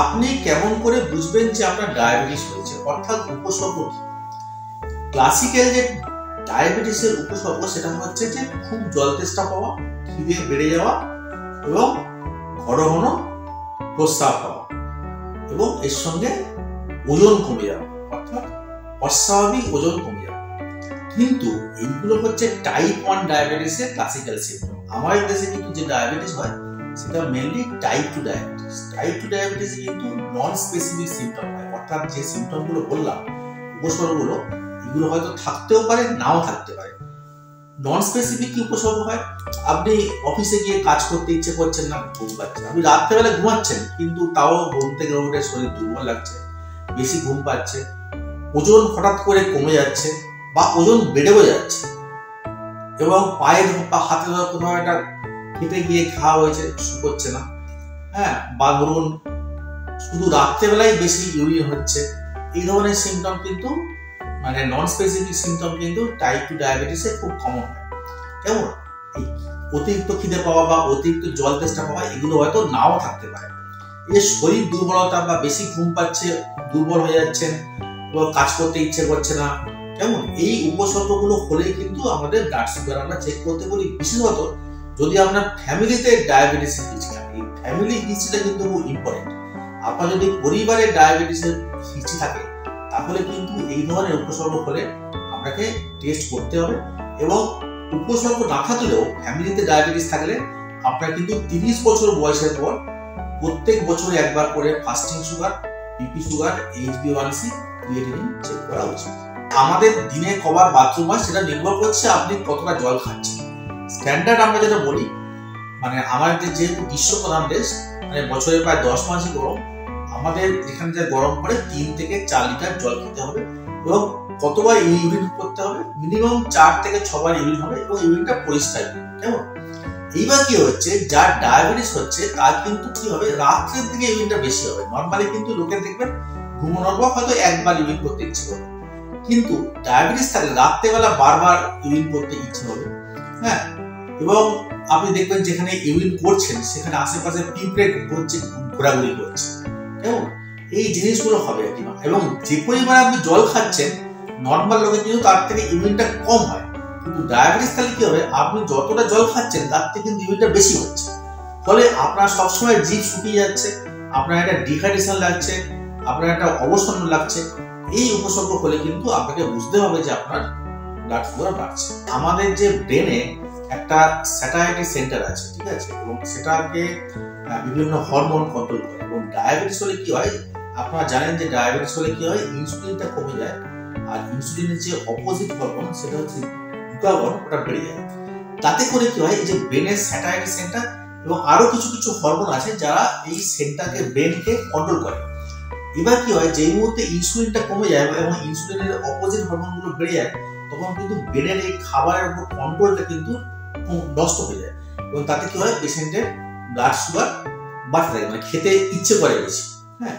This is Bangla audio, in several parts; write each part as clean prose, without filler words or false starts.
আপনি কেমন করে বুঝবেন যে আপনার ডায়াবেটিস হয়েছে, অর্থাৎ উপসর্গ কি? ক্লাসিক্যাল যে ডায়াবেটিসের উপসর্গ সেটা হচ্ছে যে খুব জল তেষ্টা পাওয়া, খিদে বেড়ে যাওয়া এবং ঘন ঘন প্রস্রাব পাওয়া এবং এর সঙ্গে ওজন কমে যাওয়া, অর্থাৎ অস্বাভাবিক ওজন কমে যাওয়া। কিন্তু এইগুলো হচ্ছে টাইপ 1 ডায়াবেটিসের ক্লাসিক্যাল সিম্পটম। আমাদের দেশে কিন্তু যে ডায়াবেটিস হয় সেটা মেনলি টাইপ 2 ডায়াবেটিস। টাইপ 2 ডায়াবেটিসে কিন্তু নন স্পেসিফিক সিম্পটম হয়, অর্থাৎ যে সিম্পটমগুলো বললাম, উপসর্গগুলো, এগুলো হয়তো থাকতেও পারে, নাও থাকতে পারে। নন স্পেসিফিক কি উপসর্গ হয়? আপনি অফিসে গিয়ে কাজ করতে ইচ্ছে করছেন না, ঘুম পাচ্ছে। আপনি রাত্রেবেলা ঘুমাচ্ছেন কিন্তু তাও ঘুম থেকে উঠে শরীর দুর্বল লাগছে, বেশি ঘুম পাচ্ছে, ওজন হঠাৎ করে কমে যাচ্ছে বা ওজন বেড়েও যাচ্ছে এবং পায়ের বা হাতে কোথাও একটা কেটে গিয়ে খাওয়া হয়েছে, শুকোচ্ছে না, হ্যাঁ, বা ধরুন শুধু রাত্রেবেলায় বেশি ইউরিন হচ্ছে। এই ধরনের সিমটম কিন্তু মানে নন স্পেসিফিক সিমটম কিন্তু টাইপ 2 ডায়াবেটিসে খুব কমন হয়। কেমন? এই অতিরিক্ত খিদে পাওয়া বা অতিরিক্ত জল তেষ্টা পাওয়া এগুলো হয়তো নাও থাকতে পারে। এই শরীর দুর্বলতা বা বেশি ঘুম পাচ্ছে, দুর্বল হয়ে যাচ্ছেন এবং কাজ করতে ইচ্ছে করছে না, কেমন? এই উপসর্গগুলো হলেই কিন্তু আমাদের ব্লাড সুগার আমরা চেক করতে বলি। বিশেষত যদি আপনার ফ্যামিলিতে ডায়াবেটিসের হিস্ট্রি থাকে, এই ফ্যামিলি হিস্ট্রিটা কিন্তু খুব ইম্পর্টেন্ট। আপনার যদি পরিবারে ডায়াবেটিসের হিস্ট্রি থাকে তাহলে কিন্তু এই ধরনের উপসর্গ হলে আপনাকে টেস্ট করতে হবে। এবং উপসর্গ না থাকলেও ফ্যামিলিতে ডায়াবেটিস থাকলে আপনার কিন্তু 30 বছর বয়সের পর প্রত্যেক বছর একবার করে fasting sugar, BP sugar, HbA1c, creatinine check করা উচিত। আমাদের দিনে কবার বাথরুম হয় সেটা নির্ভর করছে আপনি কতটা জল খাচ্ছেন। স্ট্যান্ডার্ড আমরা যেটা বলি, মানে আমাদের যেহেতু গ্রীষ্মপ্রধান দেশ, মানে বছরে প্রায় 10 মাসই গরম, আমাদের এখানে যে গরম পড়ে 3 থেকে 4 লিটার জল খেতে হবে এবং কতবার ইউরিন করতে হবে? মিনিমাম 4 থেকে 6 বার ইউরিন হবে এবং ইউরিনটা পরিষ্কার। কেমন? এইবার কি হচ্ছে, যার ডায়াবেটিস হচ্ছে তার কিন্তু কি হবে, রাত্রের দিকে ইউরিনটা বেশি হবে। নর্মালি কিন্তু লোকে দেখবেন ঘুমানোর পর হয়তো একবার ইউরিন করতে ইচ্ছে করবে, কিন্তু ডায়াবেটিস থাকলে রাত্রেবেলা বারবার ইউরিন করতে ইচ্ছে হবে, হ্যাঁ। এবং আপনি দেখবেন যেখানে ইউরিন করছেন সেখানে আশেপাশে পিঁপড়ে ঘোরাঘুরি করছে, কেমন? এই জিনিসগুলো হবে আর কি। এবং যে পরিমাণে আপনি জল খাচ্ছেন নর্মাল লোকের কিন্তু তার থেকে ইউরিনটা কম হয়, কিন্তু ডায়াবেটিস থাকলে কি হবে, আপনি যতটা জল খাচ্ছেন তার থেকে কিন্তু ইউরিনটা বেশি হচ্ছে। ফলে আপনার সবসময় জিভ শুকিয়ে যাচ্ছে, আপনার একটা ডিহাইড্রেশন লাগছে, আপনার একটা অবসন্ন লাগছে। এই উপসর্গ হলে কিন্তু আপনাকে বুঝতে হবে যে আপনার ব্লাড সুগার বাড়ছে। আমাদের যে ব্রেনে একটা স্যাটাইটি সেন্টার আছে, ঠিক আছে, এবং সেটাকে বিভিন্ন হরমোন কন্ট্রোল করে। এবং ডায়াবেটিস হলে কি হয়, আপনারা জানেন যে ডায়াবেটিস হলে কি হয়, ইনসুলিনটা কমে যায়, আর ইনসুলিনের যে অপোজিট হরমোন সেটা হচ্ছে গ্লুকাগন, ওটা বেড়ে যায়। তাতে করে কি হয়, এই যে ব্রেনের স্যাটাইটি সেন্টার এবং আরো কিছু কিছু হরমোন আছে যারা এই সেন্টারকে, ব্রেনকে কন্ট্রোল করে। এবার কি হয়, যেই মুহূর্তে ইনসুলিনটা কমে যায় এবং ইনসুলিনের অপোজিট হরমোনগুলো বেড়ে যায়, তখন কিন্তু ব্রেনের এই খাবারের উপর কন্ট্রোলটা কিন্তু নষ্ট হয়ে যায় এবং তাতে কি হয়, পেশেন্টের ব্লাড সুগার বাড়তে থাকে, মানে খেতে ইচ্ছে করে বেশি, হ্যাঁ।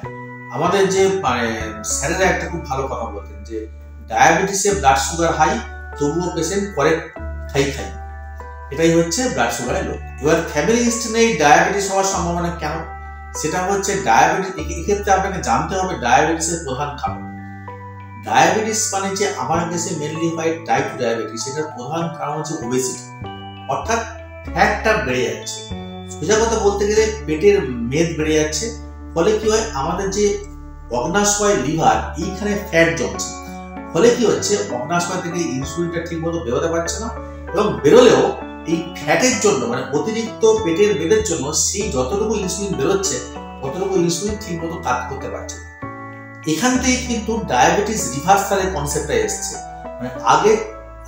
আমাদের যে মানে স্যারেরা একটা খুব ভালো কথা বলতেন যে ডায়াবেটিসে ব্লাড সুগার হাই, তবুও পেশেন্ট করে খাই। এটাই হচ্ছে ব্লাড সুগারের লোক। এবার ফ্যামিলি হিস্ট্রি নেই ডায়াবেটিস হওয়ার সম্ভাবনা কেন? সেটা হচ্ছে ডায়াবেটিস, এক্ষেত্রে আপনাকে জানতে হবে ডায়াবেটিসের প্রধান কারণ। ডায়াবেটিস মানে যে আমার দেশে মেনলি হয় টাইপ 2 ডায়াবেটিস, সেটার প্রধান কারণ হচ্ছে ওবেসিটি, অর্থাৎ ফ্যাটটা বেড়ে যাচ্ছে। সোজা কথা বলতে গেলে পেটের মেদ বেড়ে যাচ্ছে। ফলে কি হয়, আমাদের যে অগ্ন্যাশয়, লিভার, এইখানে ফ্যাট জমছে। ফলে কি হচ্ছে, অগ্ন্যাশয় থেকে ইনসুলিনটা ঠিক মতো বেরোতে পারছে না এবং বেরোলেও এই ফ্যাটের জন্য, মানে অতিরিক্ত পেটের মেদের জন্য সেই যতটুকু ইনসুলিন বেরোচ্ছে ততটুকু ইনসুলিন ঠিক মতো কাজ করতে পারছে। এখান থেকে কিন্তু ডায়াবেটিস রিভার্সালের কনসেপ্টটা এসছে। মানে আগে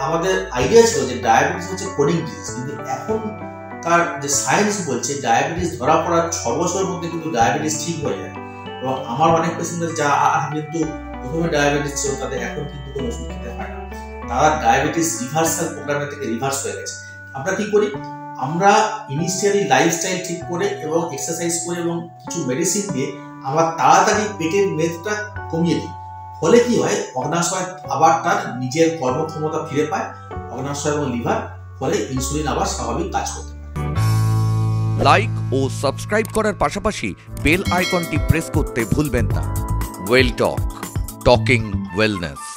আমাদের আইডিয়া ছিল যে ডায়াবেটিস হচ্ছে ক্রনিক ডিজিজ, কিন্তু এখনকার যে সায়েন্স বলছে ডায়াবেটিস ধরা পড়ার 6 বছরের মধ্যে কিন্তু ডায়াবেটিস ঠিক হয়ে যায়। এবং আমার অনেক পেশেন্ট যা কিন্তু প্রথমে ডায়াবেটিস ছিল তাদের এখন কিন্তু কোনো ওষুধ খেতে হয় না, তারা ডায়াবেটিস রিভার্সাল প্রোগ্রামের থেকে রিভার্স হয়ে গেছে। আমরা কি করি, আমরা ইনিশিয়ালি লাইফস্টাইল ঠিক করে এবং এক্সারসাইজ করে এবং কিছু মেডিসিন দিয়ে আমরা তাড়াতাড়ি পেটের মেদটা কমিয়ে দিই। ফলে কি হয়, অগ্ন্যাশয় আবার তার নিজের কর্মক্ষমতা ফিরে পায়, অগ্ন্যাশয় এবং লিভার, ফলে ইনসুলিন আবার স্বাভাবিক কাজ করতে পারে। লাইক ও সাবস্ক্রাইব করার পাশাপাশি বেল আইকনটি প্রেস করতে ভুলবেন না। ওয়েল টক, টকিং ওয়েলনেস।